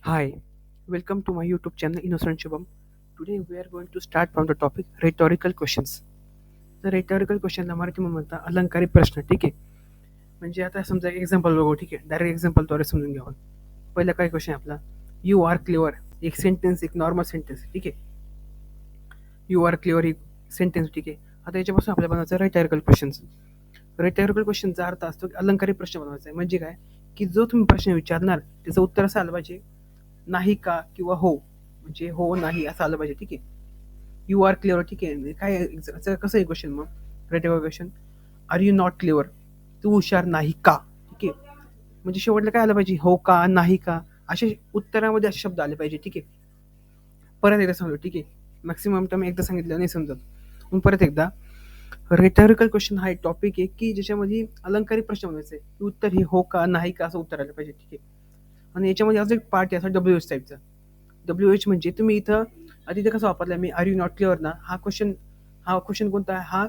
Hi, welcome to my YouTube channel Innocent Shubham. Today we are going to start from the topic rhetorical questions. तर rhetorical क्वेश्चनला मराठीमध्ये म्हणतात अलंकारिक प्रश्न. ठीक आहे. म्हणजे आता समजा एक एक्झाम्पल बघू. ठीक आहे, डायरेक्ट एक्झाम्पलद्वारे समजून घ्यावं. पहिला काय क्वेश्चन आहे आपला, यू आर क्लिअर. एक सेंटेन्स, एक नॉर्मल सेंटेन्स. ठीक आहे, यू आर क्लिअर एक सेंटेन्स. ठीक आहे, आता याच्यापासून आपल्याला बनवायचं रेटॉरिकल क्वेश्चन्स. रेटॉरिकल क्वेश्चनचा अर्थ असतो की अलंकारिक प्रश्न बनवायचा आहे. म्हणजे काय, की जो तुम्ही प्रश्न विचारणार त्याचं उत्तर असं आलं पाहिजे, नाही का किंवा हो, म्हणजे हो नाही असं आलं पाहिजे. ठीक आहे, यू आर क्लिअर. ठीक आहे, काय कसं आहे क्वेश्चन मग, rhetorical question, are you not clear, तू हुशार नाही का. ठीक आहे, म्हणजे शेवटला काय आलं पाहिजे, हो का नाही का, असे उत्तरामध्ये असे शब्द आले पाहिजे. ठीक आहे, परत एकदा सांगतो. ठीक आहे, मॅक्सिमम टाइम एकदा सांगितलं नाही समजत, मग परत एकदा. रेटॉरिकल क्वेश्चन हा एक टॉपिक आहे की ज्याच्यामध्ये अलंकारिक प्रश्न बनायचे आहे, की उत्तर हे हो का नाही का असं उत्तर आलं पाहिजे. ठीक आहे, आणि याच्यामध्ये अजून एक पार्ट आहे असा डब्ल्यू एच टाईपचा. डब्ल्यू एच म्हणजे तुम्ही इथं आधी इथं कसं वापरलं मी, आर यू नॉट क्लिअर ना, हा क्वेश्चन कोणता आहे, हा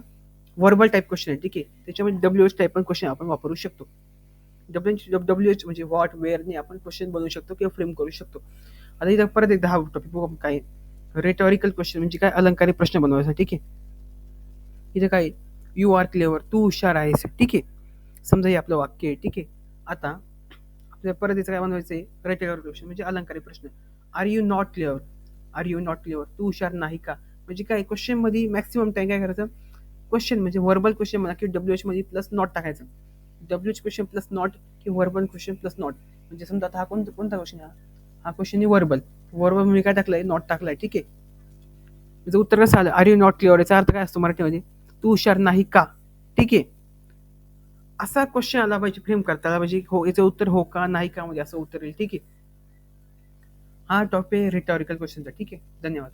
वर्बल टाईप क्वेश्चन आहे. ठीक आहे, त्याच्यामध्ये डब्ल्यू एच टाईप पण क्वेश्चन आपण वापरू शकतो. डब्ल्यू एच म्हणजे व्हॉट वेअरने आपण क्वेश्चन बनवू शकतो किंवा फ्रेम करू शकतो. आता इथं परत एकदा हा टॉपिक बघू आपण काय, रेटॉरिकल क्वेश्चन म्हणजे काय, अलंकारिक प्रश्न बनवायचा. ठीक आहे, इथे काय, यू आर क्लेवर, तू हुशार आहेस. ठीक आहे, समजा हे आपलं वाक्य आहे. ठीक आहे, आता आपल्याला परत याचं काय बनवायचं आहे, रेटॉरिकल क्वेश्चन म्हणजे अलंकारिक प्रश्न. Are you not clear, are you not clear, तू हुशार नाही का. म्हणजे काय, क्वेश्चन मध्ये मॅक्सिमम टाइम काय करायचं, क्वेश्चन म्हणजे व्हर्बल क्वेश्चन म्हणा की डब्ल्यू एच मध्ये प्लस नॉट टाकायचं. W H question plus not की व्हर्बल क्वेश्चन प्लस नॉट. म्हणजे समजा आता हा कोणता क्वेश्चन, हा क्वेश्चन व्हर्बल. व्हर्बल मी काय टाकलंय, नॉट टाकलाय. ठीक आहे, त्याचं उत्तर कसं आलं, आर यू नॉट क्लिअर, याचा अर्थ काय असतो मराठीमध्ये, तू हुशार नाही का. ठीक आहे, असा क्वेश्चन आला पाहिजे, फ्रेम करता आला पाहिजे, हो याचं उत्तर हो का नाही का मध्ये असं उत्तर येईल. ठीक आहे, हा टॉपिक आहे रिटॉरिकल क्वेश्चनचा. ठीक आहे, धन्यवाद.